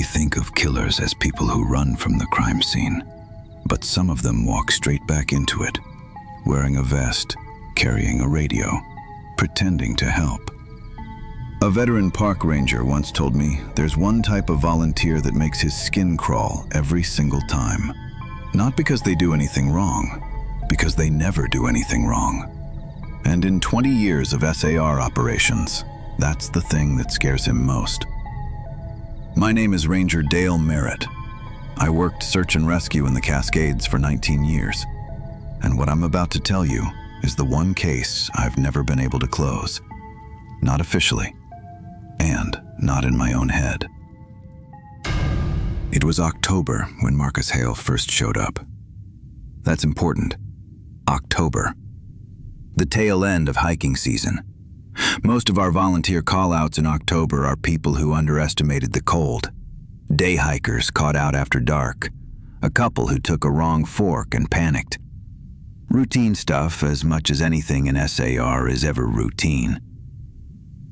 We think of killers as people who run from the crime scene, but some of them walk straight back into it, wearing a vest, carrying a radio, pretending to help. A veteran park ranger once told me there's one type of volunteer that makes his skin crawl every single time. Not because they do anything wrong, because they never do anything wrong. And in 20 years of SAR operations, that's the thing that scares him most. My name is Ranger Dale Merritt. I worked search and rescue in the Cascades for 19 years. And what I'm about to tell you is the one case I've never been able to close. Not officially, and not in my own head. It was October when Marcus Hale first showed up. That's important. October. The tail end of hiking season. Most of our volunteer call-outs in October are people who underestimated the cold. Day hikers caught out after dark. A couple who took a wrong fork and panicked. Routine stuff, as much as anything in SAR is ever routine.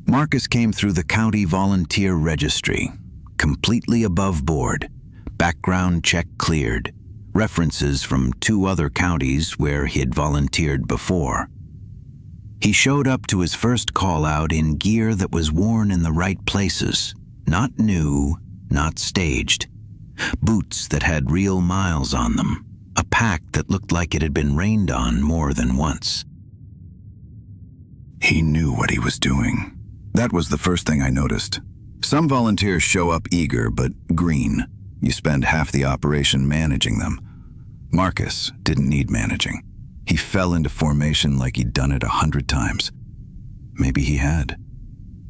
Marcus came through the county volunteer registry, completely above board, background check cleared, references from 2 other counties where he'd volunteered before. He showed up to his first call-out in gear that was worn in the right places, not new, not staged. Boots that had real miles on them, a pack that looked like it had been rained on more than once. He knew what he was doing. That was the first thing I noticed. Some volunteers show up eager but green. You spend half the operation managing them. Marcus didn't need managing. He fell into formation like he'd done it 100 times. Maybe he had.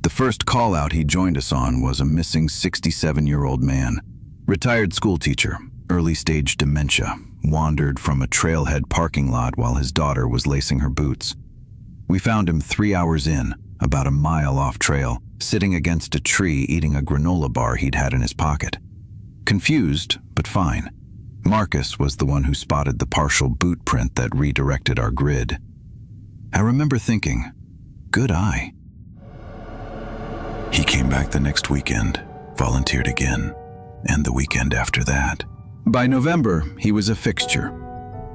The first call-out he joined us on was a missing 67-year-old man. Retired schoolteacher, early-stage dementia, wandered from a trailhead parking lot while his daughter was lacing her boots. We found him 3 hours in, about a mile off trail, sitting against a tree eating a granola bar he'd had in his pocket. Confused, but fine. Marcus was the one who spotted the partial boot print that redirected our grid. I remember thinking, good eye. He came back the next weekend, volunteered again, and the weekend after that. By November, he was a fixture.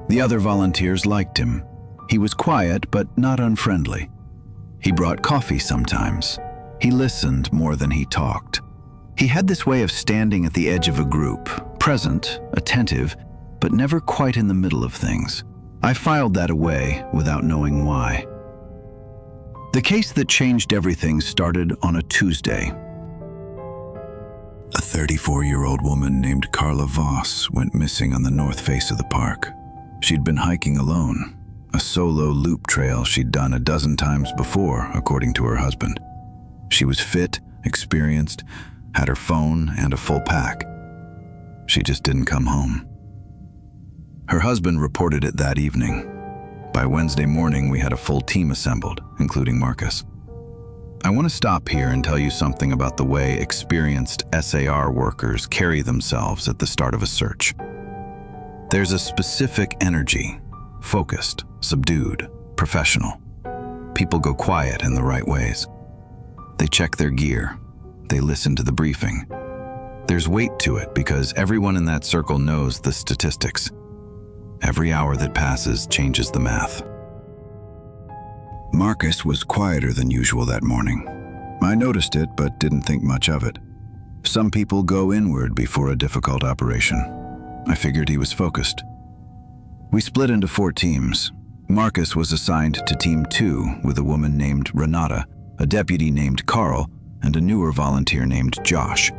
The other volunteers liked him. He was quiet, but not unfriendly. He brought coffee sometimes. He listened more than he talked. He had this way of standing at the edge of a group, present, attentive, but never quite in the middle of things. I filed that away without knowing why. The case that changed everything started on a Tuesday. A 34-year-old woman named Carla Voss went missing on the north face of the park. She'd been hiking alone, a solo loop trail she'd done a dozen times before, according to her husband. She was fit, experienced, had her phone and a full pack. She just didn't come home. Her husband reported it that evening. By Wednesday morning, we had a full team assembled, including Marcus. I want to stop here and tell you something about the way experienced SAR workers carry themselves at the start of a search. There's a specific energy, focused, subdued, professional. People go quiet in the right ways. They check their gear. They listen to the briefing. There's weight to it because everyone in that circle knows the statistics. Every hour that passes changes the math. Marcus was quieter than usual that morning. I noticed it, but didn't think much of it. Some people go inward before a difficult operation. I figured he was focused. We split into 4 teams. Marcus was assigned to Team 2 with a woman named Renata, a deputy named Carl, and a newer volunteer named Josh.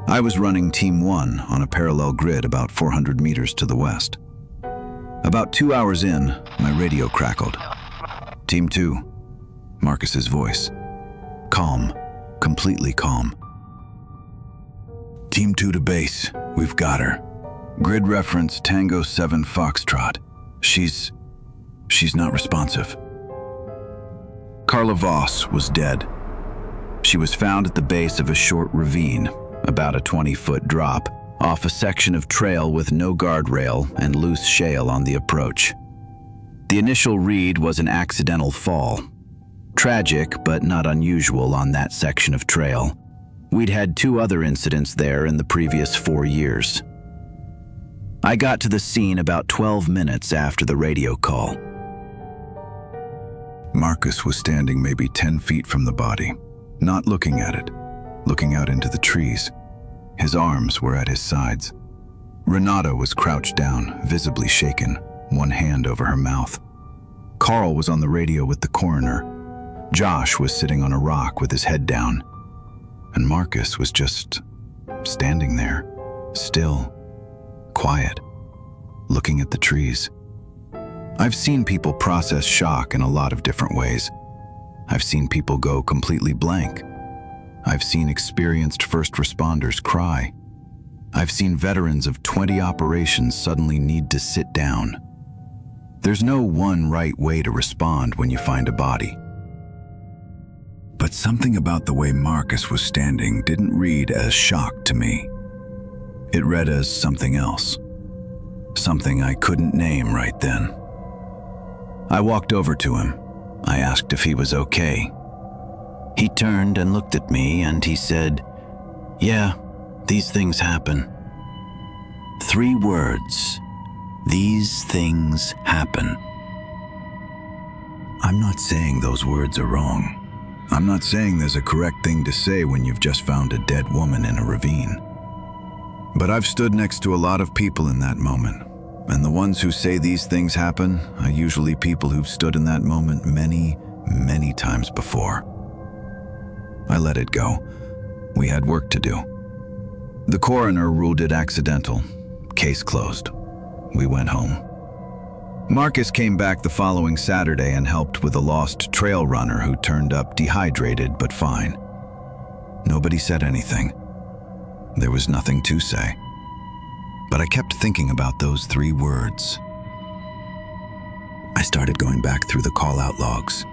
I was running Team 1 on a parallel grid about 400 meters to the west. About 2 hours in, my radio crackled. Team 2, Marcus's voice. Calm, completely calm. Team 2 to base, we've got her. Grid reference Tango 7 Foxtrot. She's not responsive. Carla Voss was dead. She was found at the base of a short ravine, about a 20-foot drop, off a section of trail with no guardrail and loose shale on the approach. The initial read was an accidental fall. Tragic, but not unusual on that section of trail. We'd had 2 other incidents there in the previous 4 years. I got to the scene about 12 minutes after the radio call. Marcus was standing maybe 10 feet from the body, not looking at it, looking out into the trees. His arms were at his sides. Renata was crouched down, visibly shaken, one hand over her mouth. Carl was on the radio with the coroner. Josh was sitting on a rock with his head down. And Marcus was just standing there, still, quiet, looking at the trees. I've seen people process shock in a lot of different ways. I've seen people go completely blank. I've seen experienced first responders cry. I've seen veterans of 20 operations suddenly need to sit down. There's no one right way to respond when you find a body. But something about the way Marcus was standing didn't read as shock to me. It read as something else. Something I couldn't name right then. I walked over to him. I asked if he was okay. He turned and looked at me and he said, "Yeah, these things happen." 3 words. These things happen. I'm not saying those words are wrong. I'm not saying there's a correct thing to say when you've just found a dead woman in a ravine. But I've stood next to a lot of people in that moment, and the ones who say these things happen are usually people who've stood in that moment many, many times before. I let it go. We had work to do. The coroner ruled it accidental. Case closed. We went home. Marcus came back the following Saturday and helped with a lost trail runner who turned up dehydrated but fine. Nobody said anything. There was nothing to say. But I kept thinking about those 3 words. I started going back through the call-out logs.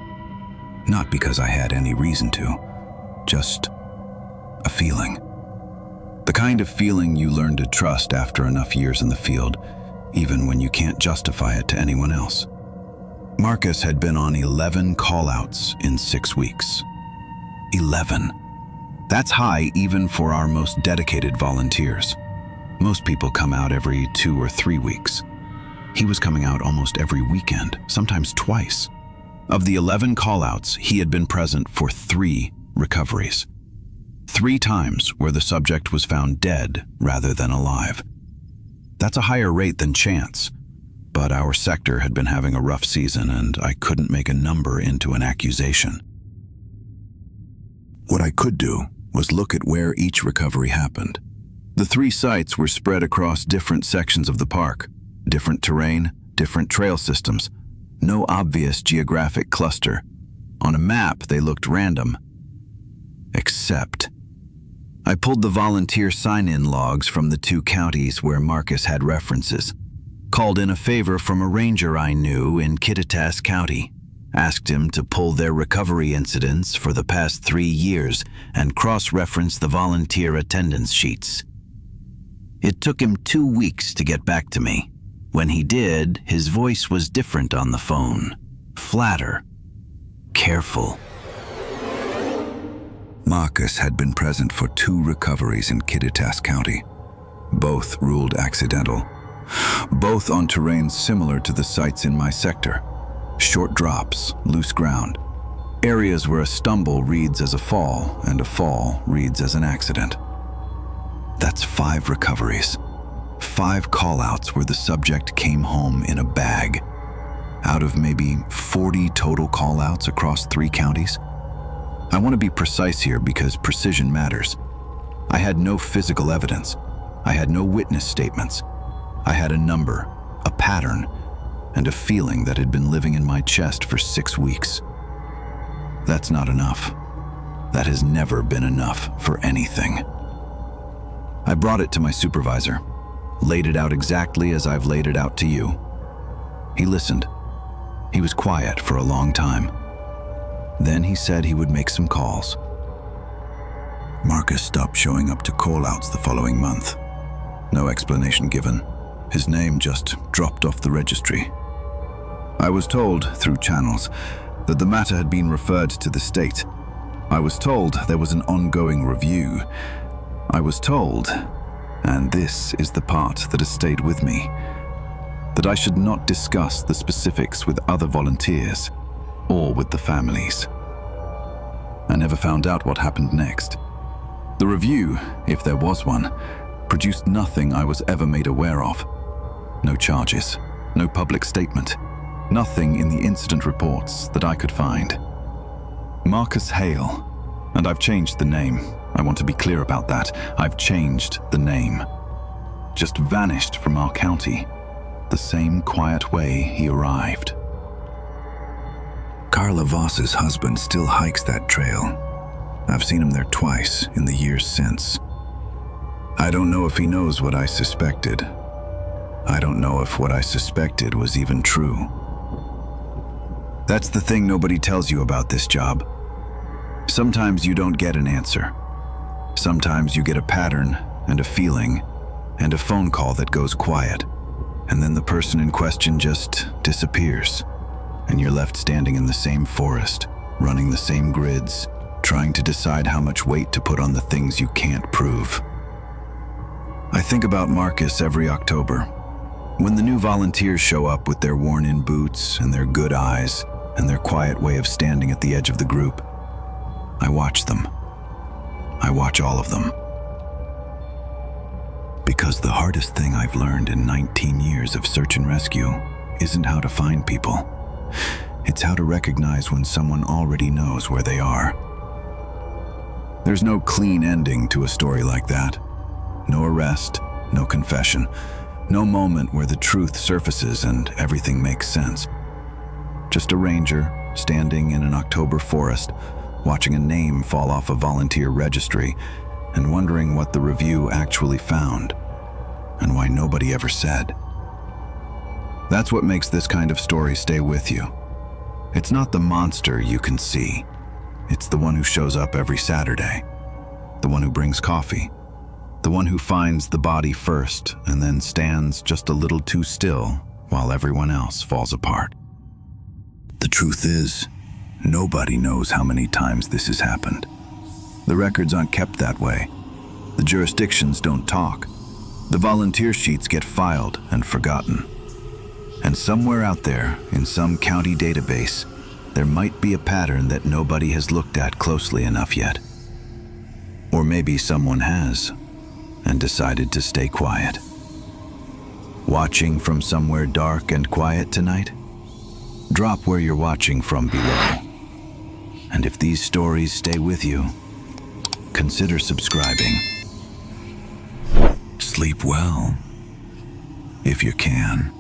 Not because I had any reason to, just a feeling. The kind of feeling you learn to trust after enough years in the field, even when you can't justify it to anyone else. Marcus had been on 11 call-outs in 6 weeks. 11. That's high even for our most dedicated volunteers. Most people come out every 2 or 3 weeks. He was coming out almost every weekend, sometimes twice. Of the 11 call-outs, he had been present for 3 recoveries. 3 times where the subject was found dead rather than alive. That's a higher rate than chance, but our sector had been having a rough season and I couldn't make a number into an accusation. What I could do was look at where each recovery happened. The 3 sites were spread across different sections of the park, different terrain, different trail systems, no obvious geographic cluster. On a map, they looked random. Except I pulled the volunteer sign-in logs from the 2 counties where Marcus had references, called in a favor from a ranger I knew in Kittitas County, asked him to pull their recovery incidents for the past 3 years and cross-reference the volunteer attendance sheets. It took him 2 weeks to get back to me. When he did, his voice was different on the phone, flatter, careful. Marcus had been present for 2 recoveries in Kittitas County, both ruled accidental, both on terrain similar to the sites in my sector. Short drops, loose ground, areas where a stumble reads as a fall and a fall reads as an accident. That's 5 recoveries, 5 call-outs where the subject came home in a bag, out of maybe 40 total call-outs across 3 counties. I want to be precise here because precision matters. I had no physical evidence. I had no witness statements. I had a number, a pattern, and a feeling that had been living in my chest for 6 weeks. That's not enough. That has never been enough for anything. I brought it to my supervisor, laid it out exactly as I've laid it out to you. He listened. He was quiet for a long time. Then he said he would make some calls. Marcus stopped showing up to call-outs the following month. No explanation given. His name just dropped off the registry. I was told, through channels, that the matter had been referred to the state, I was told there was an ongoing review. I was told, and this is the part that has stayed with me, that I should not discuss the specifics with other volunteers or with the families. I never found out what happened next. The review, if there was one, produced nothing I was ever made aware of. No charges, no public statement, nothing in the incident reports that I could find. Marcus Hale, and I've changed the name. I want to be clear about that. I've changed the name. Just vanished from our county, the same quiet way he arrived. Carla Voss's husband still hikes that trail. I've seen him there twice in the years since. I don't know if he knows what I suspected. I don't know if what I suspected was even true. That's the thing nobody tells you about this job. Sometimes you don't get an answer. Sometimes you get a pattern and a feeling and a phone call that goes quiet, and then the person in question just disappears, and you're left standing in the same forest, running the same grids, trying to decide how much weight to put on the things you can't prove. I think about Marcus every October, when the new volunteers show up with their worn-in boots and their good eyes and their quiet way of standing at the edge of the group. I watch them. I watch all of them. Because the hardest thing I've learned in 19 years of search and rescue isn't how to find people. It's how to recognize when someone already knows where they are. There's no clean ending to a story like that. No arrest, no confession, no moment where the truth surfaces and everything makes sense. Just a ranger standing in an October forest, watching a name fall off a volunteer registry and wondering what the review actually found and why nobody ever said. That's what makes this kind of story stay with you. It's not the monster you can see. It's the one who shows up every Saturday, the one who brings coffee, the one who finds the body first and then stands just a little too still while everyone else falls apart. The truth is, nobody knows how many times this has happened. The records aren't kept that way. The jurisdictions don't talk. The volunteer sheets get filed and forgotten. And somewhere out there, in some county database, there might be a pattern that nobody has looked at closely enough yet. Or maybe someone has, and decided to stay quiet. Watching from somewhere dark and quiet tonight? Drop where you're watching from below. And if these stories stay with you, consider subscribing. Sleep well, if you can.